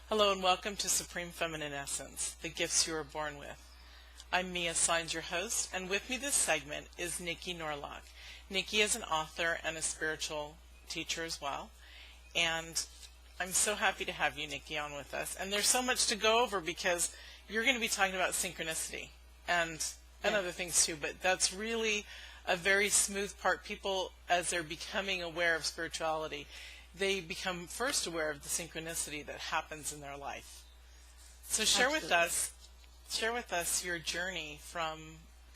Hello and welcome to Supreme Feminine Essence, the gifts you are born with. I'm Mia Saenz, your host, and with me this segment is Niki Norlock. Niki is an author and a spiritual teacher as well, and I'm so happy to have you, Niki, on with us. And there's so much to go over because you're going to be talking about synchronicity and other things too, but that's really a very smooth part. People, as they're becoming aware of spirituality, they become first aware of the synchronicity that happens in their life. So share with us your journey from,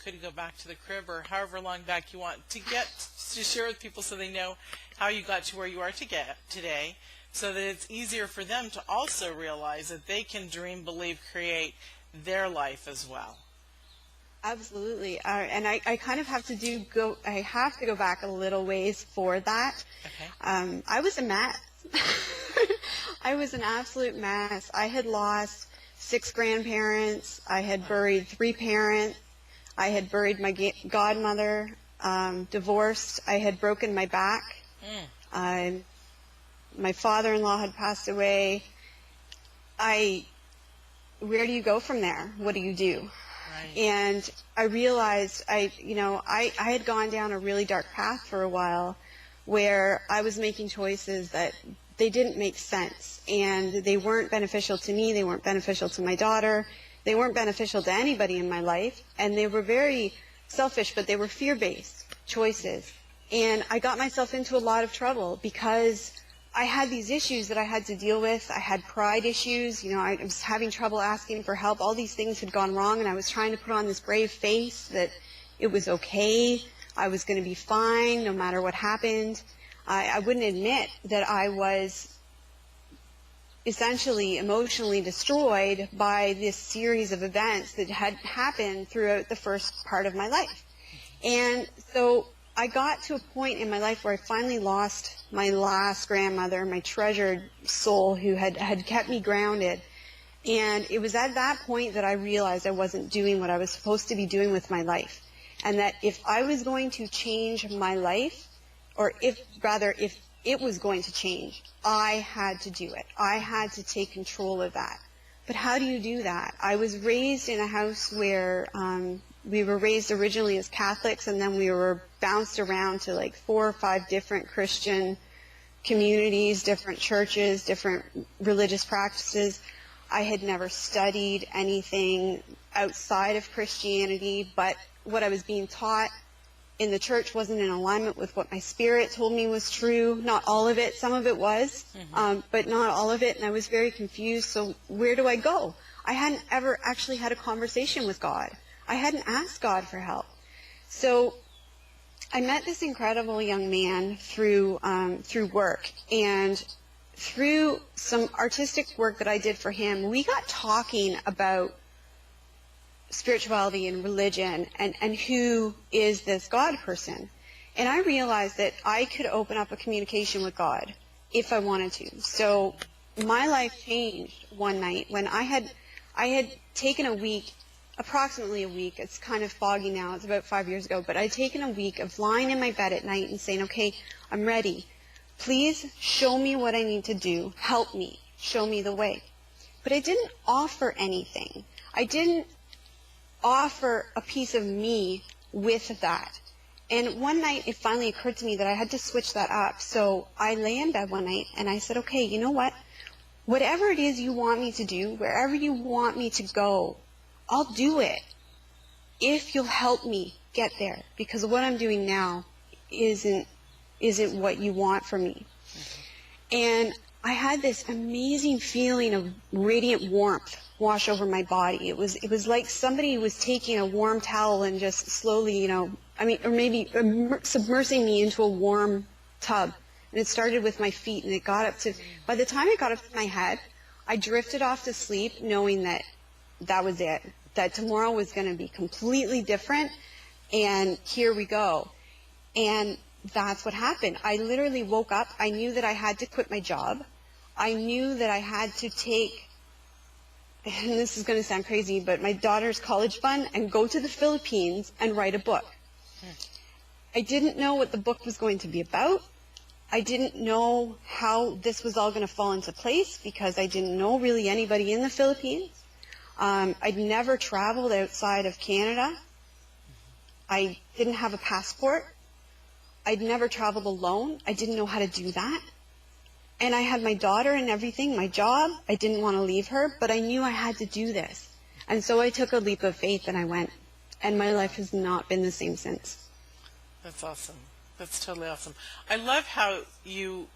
could you go back to the crib or however long back you want to get to share with people so they know how you got to where you are today, so that it's easier for them to also realize that they can dream, believe, create their life as well. Absolutely, and I kind of have to go back a little ways for that. Okay. I was a mess. I was an absolute mess. I had lost 6 grandparents. I had buried 3 parents. I had buried my godmother. Divorced. I had broken my back. My father-in-law had passed away. Where do you go from there? What do you do? Right. And I realized I had gone down a really dark path for a while where I was making choices that they didn't make sense, and they weren't beneficial to me, they weren't beneficial to my daughter, they weren't beneficial to anybody in my life, and they were very selfish, but they were fear-based choices. And I got myself into a lot of trouble because I had these issues that I had to deal with. I had pride issues. I was having trouble asking for help. All these things had gone wrong, and I was trying to put on this brave face that it was okay. I was going to be fine no matter what happened. I wouldn't admit that I was essentially emotionally destroyed by this series of events that had happened throughout the first part of my life. And so I got to a point in my life where I finally lost my last grandmother, my treasured soul who had kept me grounded. And it was at that point that I realized I wasn't doing what I was supposed to be doing with my life. And that if I was going to change my life, or if it was going to change, I had to do it. I had to take control of that. But how do you do that? I was raised in a house where we were raised originally as Catholics, and then we were bounced around to like 4 or 5 different Christian communities, different churches, different religious practices. I had never studied anything outside of Christianity, but what I was being taught in the church wasn't in alignment with what my spirit told me was true. Not all of it. Some of it was, but not all of it, and I was very confused. So where do I go? I hadn't ever actually had a conversation with God. I hadn't asked God for help. So I met this incredible young man through work, and through some artistic work that I did for him, we got talking about spirituality and religion and who is this God person. And I realized that I could open up a communication with God if I wanted to. So my life changed one night when I had taken a week, approximately a week. It's kind of foggy now. It's about 5 years ago. But I'd taken a week of lying in my bed at night and saying, okay, I'm ready. Please show me what I need to do. Help me. Show me the way. But I didn't offer anything. I didn't offer a piece of me with that. And one night it finally occurred to me that I had to switch that up. So I lay in bed one night and I said, okay, you know what? Whatever it is you want me to do, wherever you want me to go, I'll do it if you'll help me get there, because what I'm doing now isn't what you want from me. And I had this amazing feeling of radiant warmth wash over my body. It was like somebody was taking a warm towel and just slowly, or maybe submersing me into a warm tub. And it started with my feet, and it got up to, by the time it got up to my head, I drifted off to sleep knowing that that was it, that tomorrow was going to be completely different, and here we go. And that's what happened. I literally woke up. I knew that I had to quit my job. I knew that I had to take, and this is going to sound crazy, but my daughter's college fund and go to the Philippines and write a book. I didn't know what the book was going to be about. I didn't know how this was all going to fall into place because I didn't know really anybody in the Philippines. I'd never traveled outside of Canada. I didn't have a passport. I'd never traveled alone. I didn't know how to do that. And I had my daughter and everything, my job. I didn't want to leave her, but I knew I had to do this. And so I took a leap of faith and I went. And my life has not been the same since. That's awesome. That's totally awesome. I love how you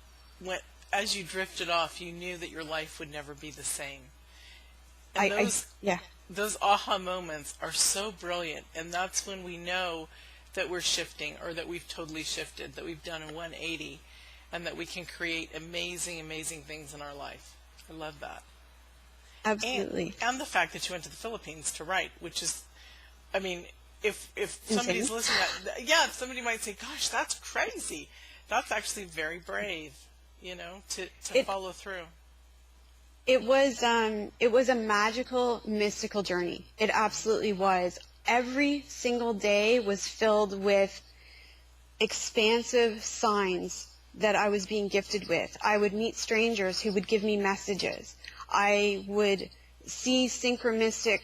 went, as you drifted off, you knew that your life would never be the same. And those aha moments are so brilliant, and that's when we know that we're shifting, or that we've totally shifted, that we've done a 180, and that we can create amazing, amazing things in our life. I love that. Absolutely. And the fact that you went to the Philippines to write, which is, I mean, if somebody's listening, if somebody might say, gosh, that's crazy. That's actually very brave, to follow through. It was a magical, mystical journey. It absolutely was. Every single day was filled with expansive signs that I was being gifted with. I would meet strangers who would give me messages. I would see synchronistic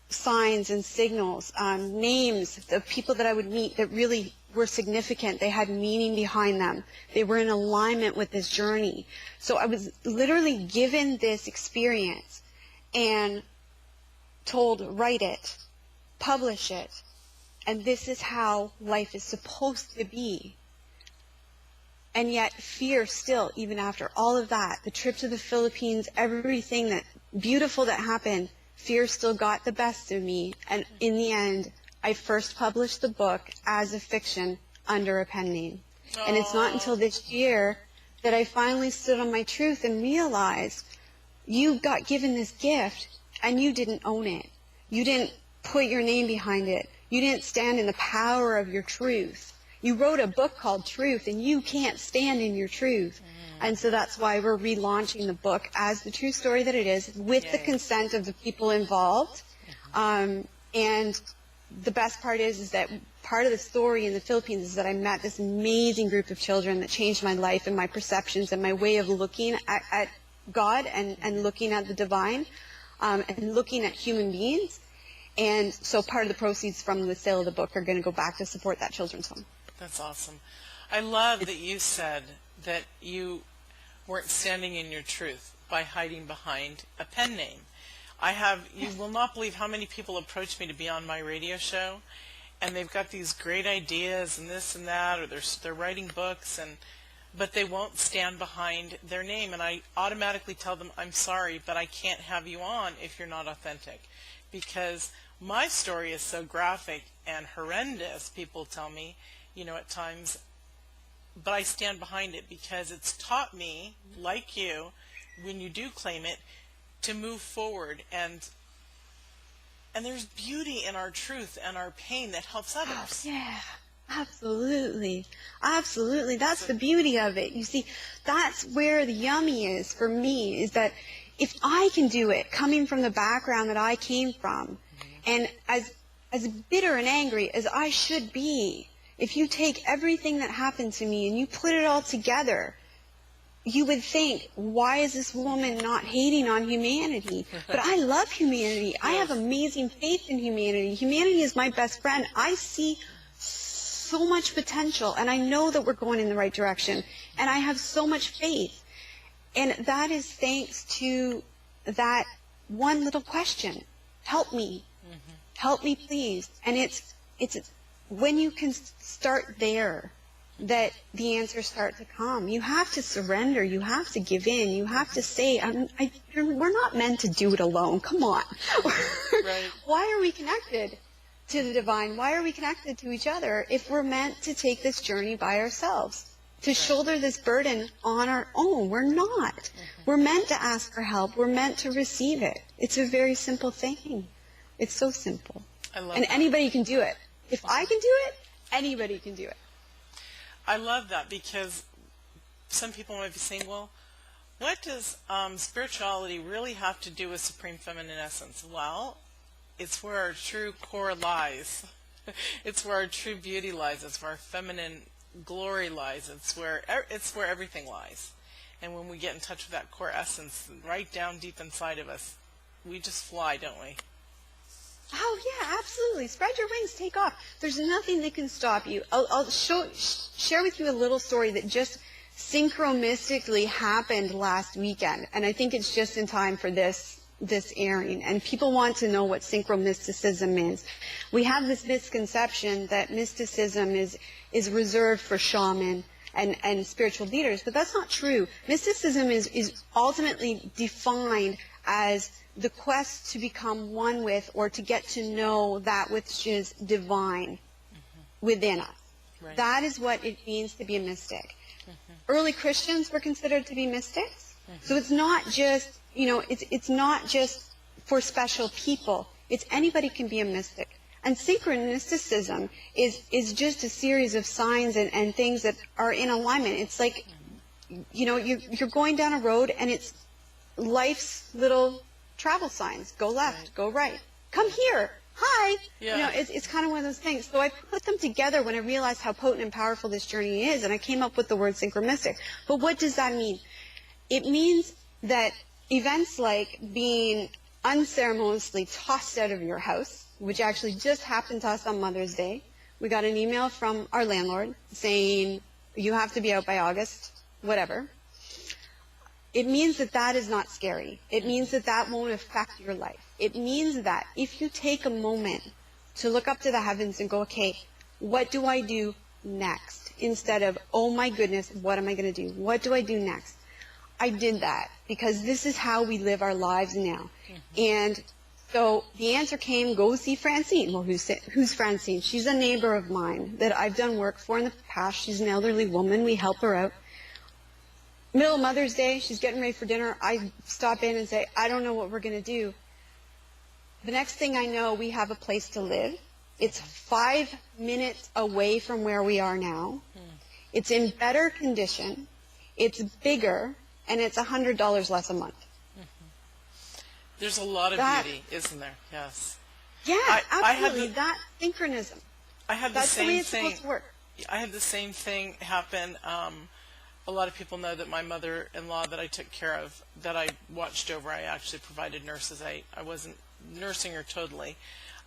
signs and signals, names of people that I would meet that really were significant. They had meaning behind them. They were in alignment with this journey. So I was literally given this experience and told, write it, publish it, and this is how life is supposed to be. And yet fear still, even after all of that, the trip to the Philippines, everything that beautiful that happened, fear still got the best of me. And in the end, I first published the book as a fiction under a pen name. Aww. And it's not until this year that I finally stood on my truth and realized you got given this gift and you didn't own it. You didn't put your name behind it. You didn't stand in the power of your truth. You wrote a book called Truth, and you can't stand in your truth. And so that's why we're relaunching the book as the true story that it is, with the consent of the people involved. And the best part is that part of the story in the Philippines is that I met this amazing group of children that changed my life and my perceptions and my way of looking at God and looking at the divine, and looking at human beings. And so part of the proceeds from the sale of the book are going to go back to support that children's home. That's awesome. I love that you said that you weren't standing in your truth by hiding behind a pen name. You will not believe how many people approach me to be on my radio show, and they've got these great ideas and this and that, or they're writing books, but they won't stand behind their name. And I automatically tell them, I'm sorry, but I can't have you on if you're not authentic. Because my story is so graphic and horrendous, people tell me, at times, but I stand behind it because it's taught me, like you, when you do claim it, to move forward. And there's beauty in our truth and our pain that helps others. Yeah, absolutely. Absolutely. That's the beauty of it. You see, that's where the yummy is for me, is that if I can do it, coming from the background that I came from, and as bitter and angry as I should be, if you take everything that happened to me and you put it all together, you would think, why is this woman not hating on humanity? But I love humanity. I have amazing faith in humanity. Humanity is my best friend. I see so much potential, and I know that we're going in the right direction, and I have so much faith. And that is thanks to that one little question. Help me. Mm-hmm. Help me, please. And it's when you can start there that the answers start to come. You have to surrender. You have to give in. You have to say, we're not meant to do it alone. Come on. Right. Why are we connected to the divine? Why are we connected to each other if we're meant to take this journey by ourselves? To shoulder this burden on our own. We're not. Mm-hmm. We're meant to ask for help. We're meant to receive it. It's a very simple thing. It's so simple. I love and that. Anybody can do it. If I can do it, anybody can do it. I love that, because some people might be saying, well, what does spirituality really have to do with Supreme Feminine Essence? Well, it's where our true core lies. It's where our true beauty lies. It's where our feminine glory lies. It's where everything lies. And when we get in touch with that core essence, right down deep inside of us, we just fly, don't we? Oh, yeah, absolutely. Spread your wings, take off. There's nothing that can stop you. I'll share with you a little story that just synchronistically happened last weekend. And I think it's just in time for this airing. And people want to know what synchromysticism is. We have this misconception that mysticism is reserved for shaman and spiritual leaders, but that's not true. Mysticism is ultimately defined as the quest to become one with, or to get to know that which is divine within us. Right. That is what it means to be a mystic. Early Christians were considered to be mystics. So it's not just, it's not just for special people. It's anybody can be a mystic. And synchronism is just a series of signs and things that are in alignment. It's like, you're going down a road and it's life's little travel signs. Go left, go right. Come here. Hi. Yeah. It's kind of one of those things. So I put them together when I realized how potent and powerful this journey is, and I came up with the word synchromistic. But what does that mean? It means that events like being unceremoniously tossed out of your house, which actually just happened to us on Mother's Day. We got an email from our landlord saying, you have to be out by August, whatever. It means that is not scary. It means that won't affect your life. It means that if you take a moment to look up to the heavens and go, okay, what do I do next? Instead of, oh my goodness, what am I going to do? What do I do next? I did that because this is how we live our lives now. And so the answer came, go see Francine. Well, who's Francine? She's a neighbor of mine that I've done work for in the past. She's an elderly woman. We help her out. Middle of Mother's Day, she's getting ready for dinner. I stop in and say, I don't know what we're going to do. The next thing I know, we have a place to live. It's 5 minutes away from where we are now. It's in better condition. It's bigger, and it's $100 less a month. There's a lot of beauty, isn't there? Yes. Yeah, absolutely. That synchronism. I had the That's same the way it's thing. supposed to work. I had the same thing happen. A lot of people know that my mother-in-law that I took care of, that I watched over, I actually provided nurses. I wasn't nursing her totally.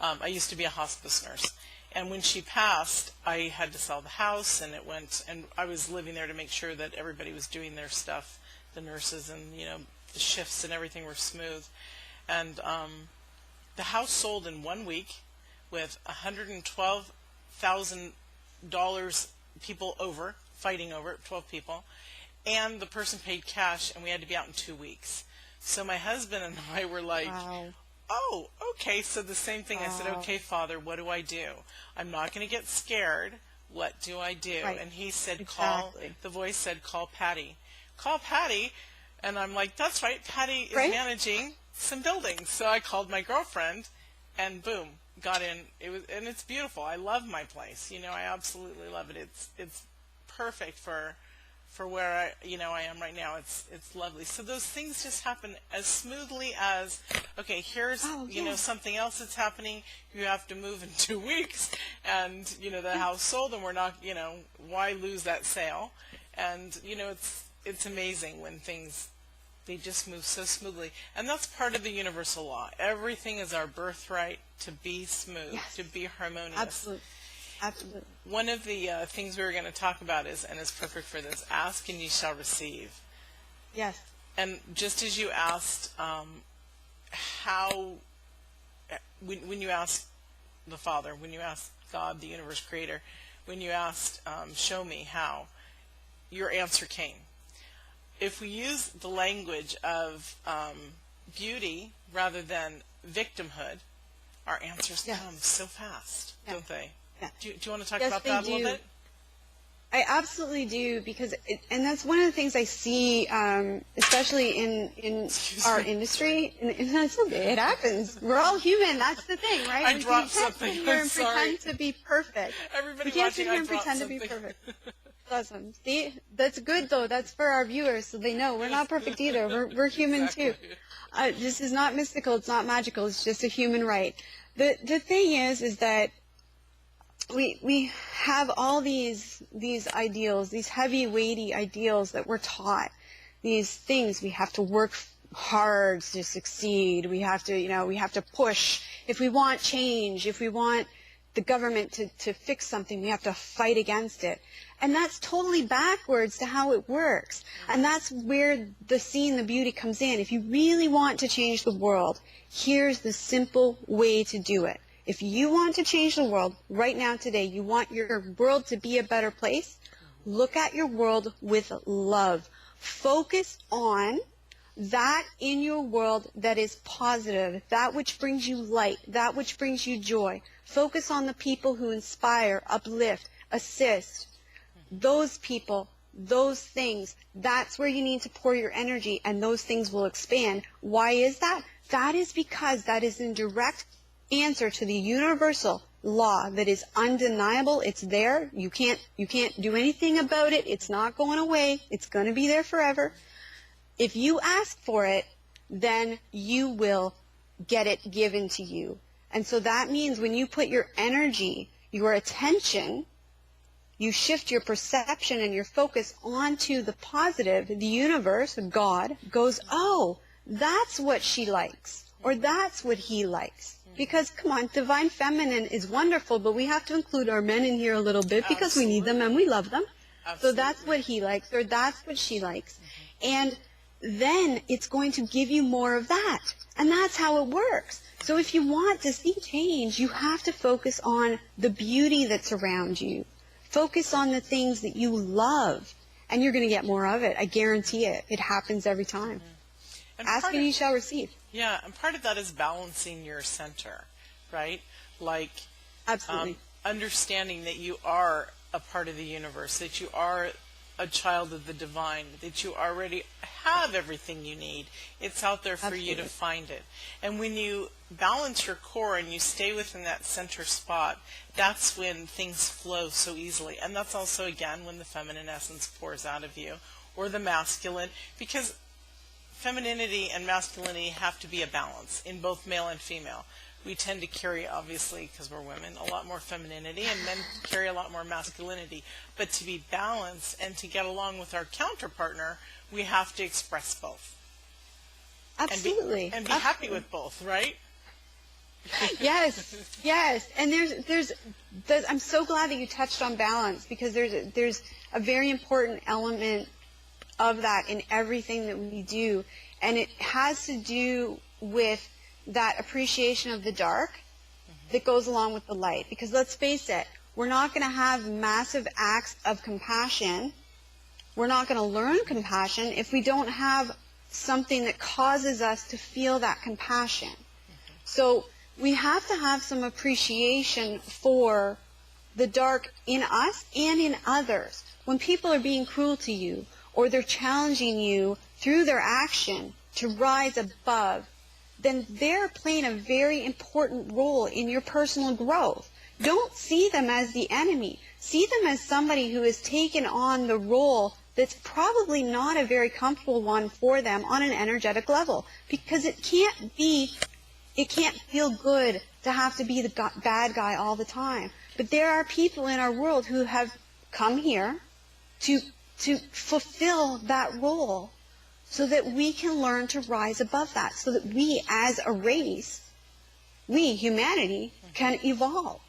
I used to be a hospice nurse. And when she passed, I had to sell the house, and I was living there to make sure that everybody was doing their stuff, the nurses, and the shifts and everything were smooth. And the house sold in 1 week with $112,000 people fighting over it, 12 people, and the person paid cash, and we had to be out in 2 weeks. So my husband and I were like, wow. Oh, okay, so the same thing. I said, okay, Father, what do I do? I'm not going to get scared. What do I do? Right. And he said, Exactly. the voice said, call Patty. Call Patty. And I'm like, that's right, Patty is Right. managing some buildings. So I called my girlfriend, and boom, got in. And it's beautiful. I love my place. I absolutely love it. It's perfect for where I am right now. It's lovely. So those things just happen as smoothly as, okay, here's something else that's happening. You have to move in 2 weeks, and the house sold, and we're not, why lose that sale? And it's amazing when things, they just move so smoothly. And that's part of the universal law. Everything is our birthright to be smooth, Yes. to be harmonious. Absolutely. Absolutely. One of the things we were going to talk about is, and it's perfect for this, ask and ye shall receive. Yes. And just as you asked, when you asked the Father, when you asked God, the universe creator, when you asked, show me how, your answer came. If we use the language of beauty rather than victimhood, our answers come so fast, don't they? Yeah. Do you want to talk Yes, about they that a little do. bit? I absolutely do, because and that's one of the things I see, especially in our industry. And it's okay, it happens. We're all human. That's the thing, right? I dropped something. We can't sit here I'm and sorry. pretend to be perfect. Everybody We can't watching, sit here I and dropped pretend to be something. perfect. Awesome. See, that's good though. That's for our viewers, so they know we're not perfect either. We're human too. This is not mystical. It's not magical. It's just a human right. The thing is that we have all these ideals, these heavy, weighty ideals that we're taught. These things we have to work hard to succeed. We have to, we have to push. If we want change, if we want the government to fix something, we have to fight against it. And that's totally backwards to how it works. And that's where the seeing the beauty comes in. If you really want to change the world, here's the simple way to do it. If you want to change the world right now, today, you want your world to be a better place, look at your world with love. Focus on that in your world that is positive, that which brings you light, that which brings you joy. Focus on the people who inspire, uplift, assist. Those people, those things, that's where you need to pour your energy, and those things will expand. Why is that? That is because that is in direct answer to the universal law that is undeniable. It's there. You can't do anything about it. It's not going away. It's going to be there forever. If you ask for it, then you will get it given to you. And so that means when you put your energy, your attention, you shift your perception and your focus onto the positive, the universe, God, goes, oh, that's what she likes, or that's what he likes. Because, come on, divine feminine is wonderful, but we have to include our men in here a little bit because we need them and we love them. Absolutely. So that's what he likes, or that's what she likes. And then it's going to give you more of that. And that's how it works. So if you want to see change, you have to focus on the beauty that's around you. Focus on the things that you love, and you're going to get more of it. I guarantee it. It happens every time. Mm-hmm. Ask and you shall receive. Yeah, and part of that is balancing your center, right? Like, absolutely. Understanding that you are a part of the universe, that you are a child of the divine, that you already have everything you need. It's out there for absolutely. You to find it. And when you balance your core and you stay within that center spot, that's when things flow so easily. And that's also, again, when the feminine essence pours out of you, or the masculine, because femininity and masculinity have to be a balance in both male and female. We tend to carry, obviously, because we're women, a lot more femininity, and men carry a lot more masculinity. But to be balanced and to get along with our counterpartner, we have to express both. Absolutely. And be happy with both, right? Yes, yes. And there's I'm so glad that you touched on balance, because there's a very important element of that in everything that we do, and it has to do with that appreciation of the dark that goes along with the light. Because let's face it, we're not going to have massive acts of compassion. We're not going to learn compassion if we don't have something that causes us to feel that compassion. So we have to have some appreciation for the dark in us and in others. When people are being cruel to you, or they're challenging you through their action to rise above, then they're playing a very important role in your personal growth. Don't see them as the enemy. See them as somebody who has taken on the role that's probably not a very comfortable one for them on an energetic level, because it can't feel good to have to be the bad guy all the time. But there are people in our world who have come here to fulfill that role, so that we can learn to rise above that, so that we as a race, we, humanity, can evolve,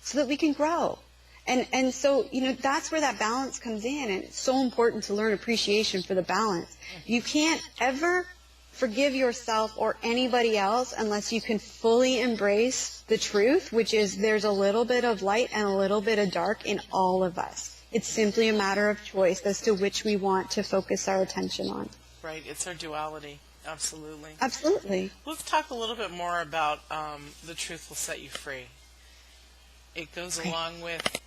so that we can grow. And so, that's where that balance comes in, and it's so important to learn appreciation for the balance. You can't ever forgive yourself or anybody else unless you can fully embrace the truth, which is there's a little bit of light and a little bit of dark in all of us. It's simply a matter of choice as to which we want to focus our attention on. Right, it's our duality. Absolutely. Absolutely. Let's talk a little bit more about the truth will set you free. It goes along with,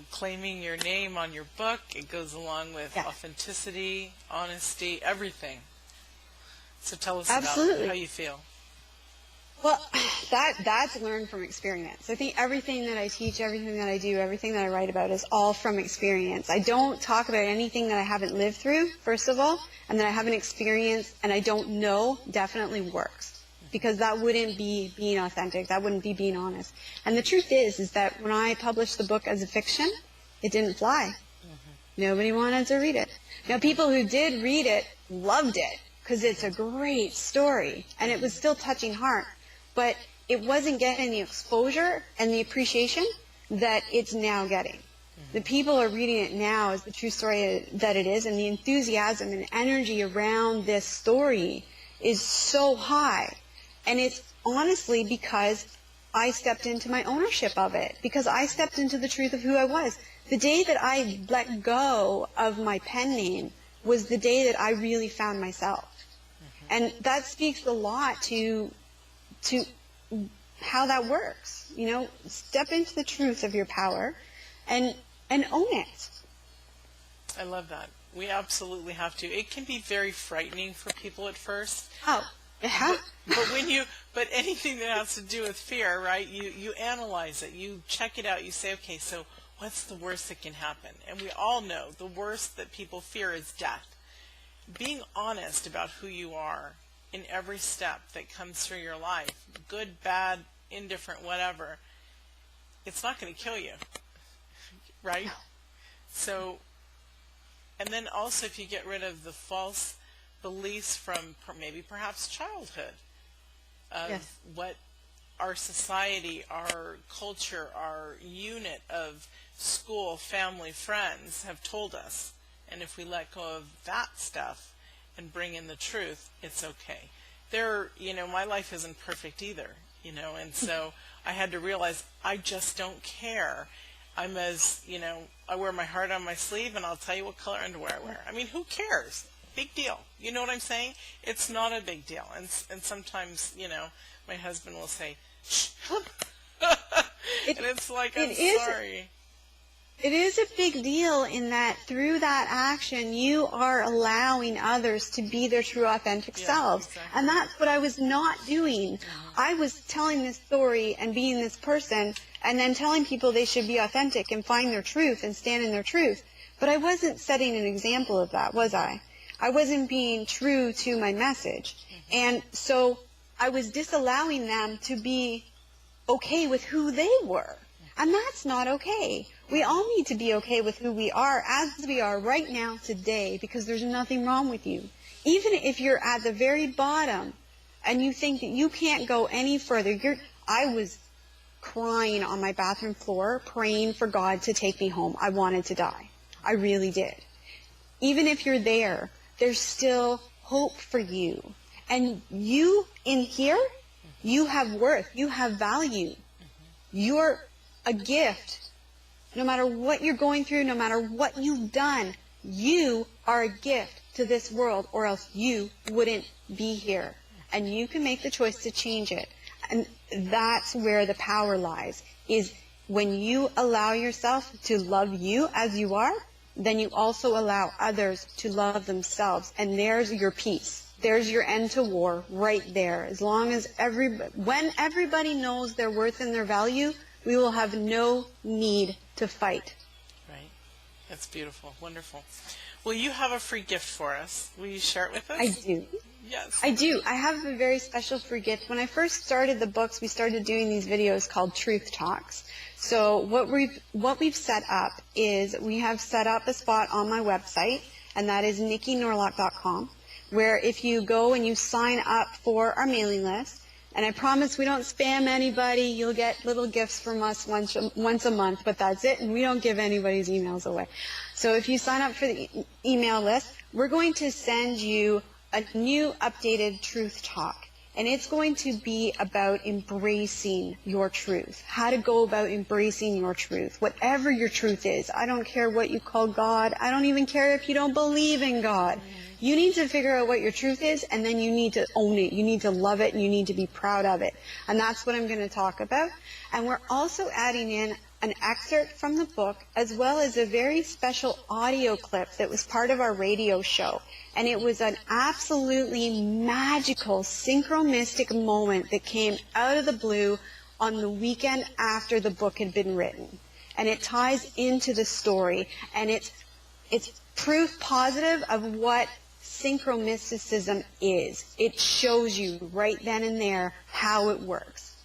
claiming your name on your book. It goes along with authenticity, honesty, everything. So tell us about how you feel. Well, that's learned from experience. I think everything that I teach, everything that I do, everything that I write about is all from experience. I don't talk about anything that I haven't lived through, first of all, and that I haven't experienced and I don't know definitely works. because that wouldn't be being authentic. That wouldn't be being honest. And the truth is that when I published the book as a fiction, it didn't fly. Nobody wanted to read it. Now, people who did read it loved it because it's a great story and it was still touching heart, but it wasn't getting the exposure and the appreciation that it's now getting. The people are reading it now as the true story that it is, and the enthusiasm and energy around this story is so high. And it's honestly because I stepped into my ownership of it, because I stepped into the truth of who I was. The day that I let go of my pen name was the day that I really found myself. And that speaks a lot to how that works. You know, step into the truth of your power and own it. I love that. We absolutely have to. It can be very frightening for people at first. Oh, yeah. But anything that has to do with fear, right? You analyze it. You check it out. You say, okay, so what's the worst that can happen? And we all know the worst that people fear is death. Being honest about who you are in every step that comes through your life, good, bad, indifferent, whatever, it's not going to kill you, right? So, and then also if you get rid of the false beliefs from maybe perhaps childhood of what our society, our culture, our unit of school, family, friends have told us. And if we let go of that stuff and bring in the truth, it's okay. My life isn't perfect either, and so I had to realize I just don't care. I wear my heart on my sleeve, and I'll tell you what color underwear I wear. I mean, who cares? Big deal. You know what I'm saying? It's not a big deal. And sometimes, my husband will say, shh. And it's like, I'm sorry. It is a big deal in that through that action, you are allowing others to be their true, authentic selves. Exactly. And that's what I was not doing. I was telling this story and being this person and then telling people they should be authentic and find their truth and stand in their truth. But I wasn't setting an example of that, was I? I wasn't being true to my message. And so I was disallowing them to be okay with who they were. And that's not okay. We all need to be okay with who we are as we are right now today, because there's nothing wrong with you. Even if you're at the very bottom and you think that you can't go any further, I was crying on my bathroom floor, praying for God to take me home. I wanted to die. I really did. Even if you're there, there's still hope for you. And you in here, you have worth. You have value. You're a gift. No matter what you're going through, no matter what you've done, you are a gift to this world, or else you wouldn't be here. And you can make the choice to change it. And that's where the power lies, is when you allow yourself to love you as you are, then you also allow others to love themselves. And there's your peace. There's your end to war right there. As long as when everybody knows their worth and their value, we will have no need to fight. Right. That's beautiful. Wonderful. Well, you have a free gift for us. Will you share it with us? I do. Yes. I do. I have a very special free gift. When I first started the books, we started doing these videos called Truth Talks. So what we've set up is we have set up a spot on my website, and that is NikiNorlock.com, where if you go and you sign up for our mailing list, and I promise we don't spam anybody. You'll get little gifts from us once a month, but that's it, and we don't give anybody's emails away. So if you sign up for the email list, we're going to send you a new updated Truth Talk, and it's going to be about embracing your truth, how to go about embracing your truth, whatever your truth is. I don't care what you call God. I don't even care if you don't believe in God. You need to figure out what your truth is, and then you need to own it. You need to love it, and you need to be proud of it. And that's what I'm going to talk about. And we're also adding in an excerpt from the book, as well as a very special audio clip that was part of our radio show. And it was an absolutely magical, synchronistic moment that came out of the blue on the weekend after the book had been written. And it ties into the story, and it's proof positive of what synchromysticism is. It shows you right then and there how it works.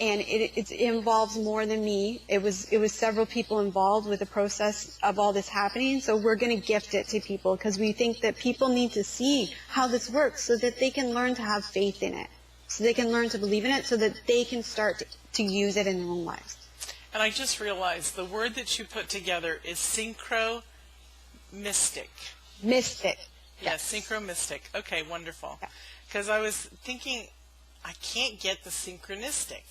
And it involves more than me. It was several people involved with the process of all this happening. So we're going to gift it to people because we think that people need to see how this works so that they can learn to have faith in it, so they can learn to believe in it, so that they can start to use it in their own lives. And I just realized the word that you put together is synchromystic. Mystic. Yes, synchromystic. Okay, wonderful. Because I was thinking, I can't get the synchronistic.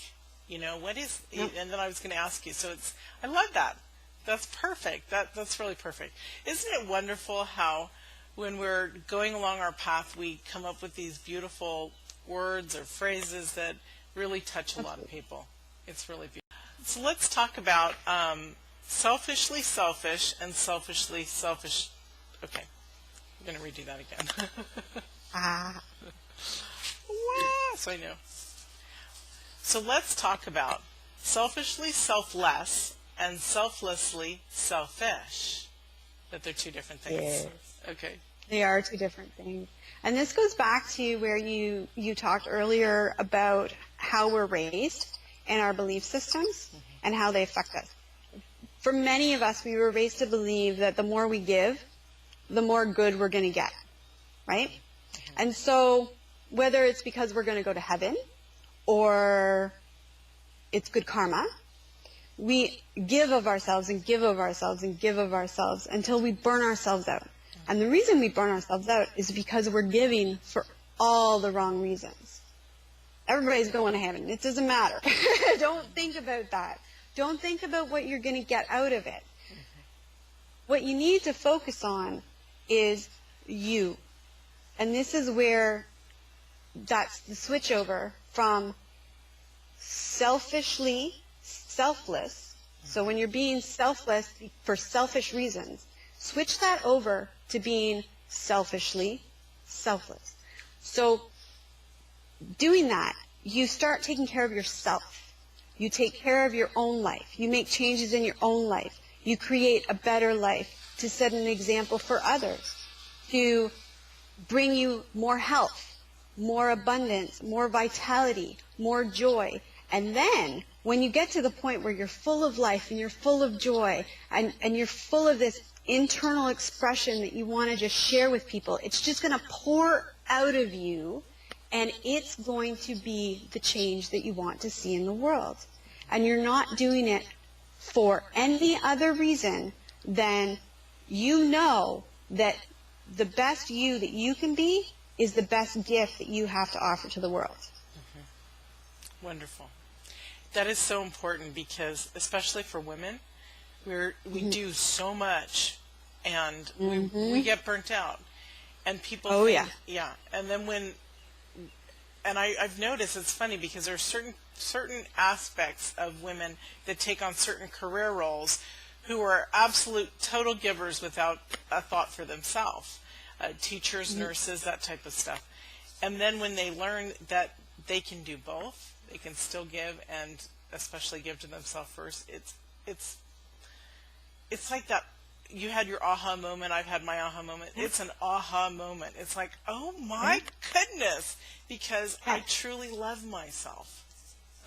You know, what is, and then I was going to ask you, so I love that. That's perfect. That's really perfect. Isn't it wonderful how when we're going along our path, we come up with these beautiful words or phrases that really touch a lot of people. It's really beautiful. So let's talk about selfishly selfish and selfishly selfish. Okay, I'm going to redo that again. So I know. So let's talk about selfishly selfless and selflessly selfish. That they're two different things. Yes. Okay. They are two different things. And this goes back to where you talked earlier about how we're raised and our belief systems and how they affect us. For many of us, we were raised to believe that the more we give, the more good we're going to get, right? And so whether it's because we're going to go to heaven or it's good karma, we give of ourselves and give of ourselves and give of ourselves until we burn ourselves out. And the reason we burn ourselves out is because we're giving for all the wrong reasons. Everybody's going to heaven. It doesn't matter. Don't think about that. Don't think about what you're going to get out of it. What you need to focus on is you. And this is where that's the switch over from selfishly selfless. So when you're being selfless for selfish reasons, switch that over to being selfishly selfless. So doing that, you start taking care of yourself. You take care of your own life. You make changes in your own life. You create a better life to set an example for others, to bring you more health, more abundance, more vitality, more joy. And then when you get to the point where you're full of life and you're full of joy and you're full of this internal expression that you want to just share with people, it's just going to pour out of you, and it's going to be the change that you want to see in the world. And you're not doing it for any other reason than you know that the best you that you can be is the best gift that you have to offer to the world. Wonderful. That is so important because, especially for women, we do so much and we get burnt out. And people think, and then I've noticed it's funny because there are certain aspects of women that take on certain career roles who are absolute total givers without a thought for themselves. Teachers, nurses, that type of stuff. And then when they learn that they can do both, they can still give and especially give to themselves first, it's like that. You had your aha moment, I've had my aha moment. It's an aha moment. It's like, oh my goodness, because I truly love myself.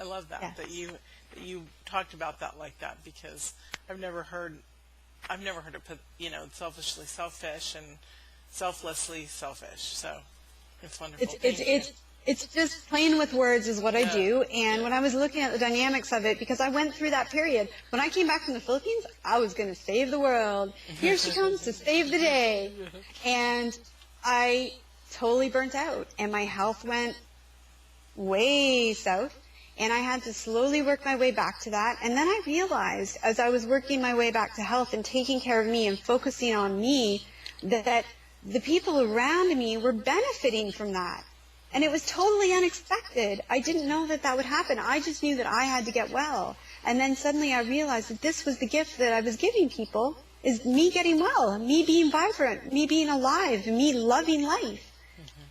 I love that, that you talked about that like that, because I've never heard it put, selfishly selfish and selflessly selfish. So it's wonderful. It's just playing with words is what I do. And when I was looking at the dynamics of it, because I went through that period, when I came back from the Philippines, I was going to save the world. Here she comes to save the day. And I totally burnt out. And my health went way south. And I had to slowly work my way back to that. And then I realized, as I was working my way back to health and taking care of me and focusing on me, that the people around me were benefiting from that. And it was totally unexpected. I didn't know that that would happen. I just knew that I had to get well. And then suddenly I realized that this was the gift that I was giving people, is me getting well, me being vibrant, me being alive, me loving life.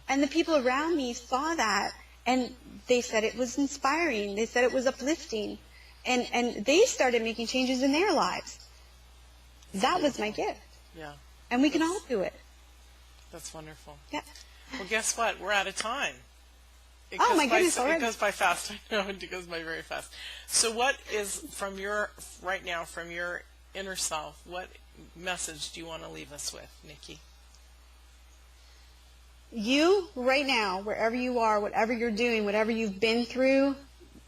And the people around me saw that, and they said it was inspiring. They said it was uplifting. And they started making changes in their lives. That was my gift. Yeah. And we can all do it. That's wonderful. Yeah. Well, guess what? We're out of time. Oh my goodness, It already. goes by fast. I know, it goes by very fast. So what is, right now, from your inner self, what message do you want to leave us with, Niki? You, right now, wherever you are, whatever you're doing, whatever you've been through,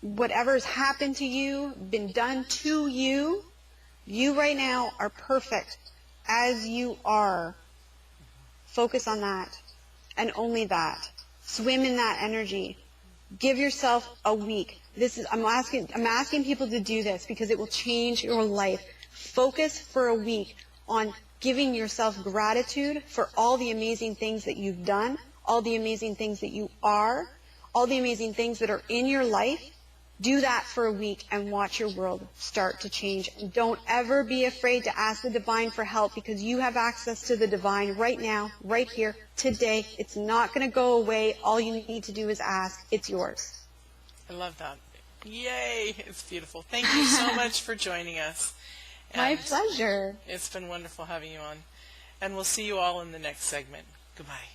whatever's happened to you, been done to you, you right now are perfect as you are. Focus on that and only that. Swim in that energy. Give yourself a week. I'm asking people to do this because it will change your life. Focus for a week on giving yourself gratitude for all the amazing things that you've done, all the amazing things that you are, all the amazing things that are in your life. Do that for a week and watch your world start to change. And don't ever be afraid to ask the divine for help, because you have access to the divine right now, right here, today. It's not going to go away. All you need to do is ask. It's yours. I love that. Yay! It's beautiful. Thank you so much for joining us. My pleasure. It's been wonderful having you on. And we'll see you all in the next segment. Goodbye.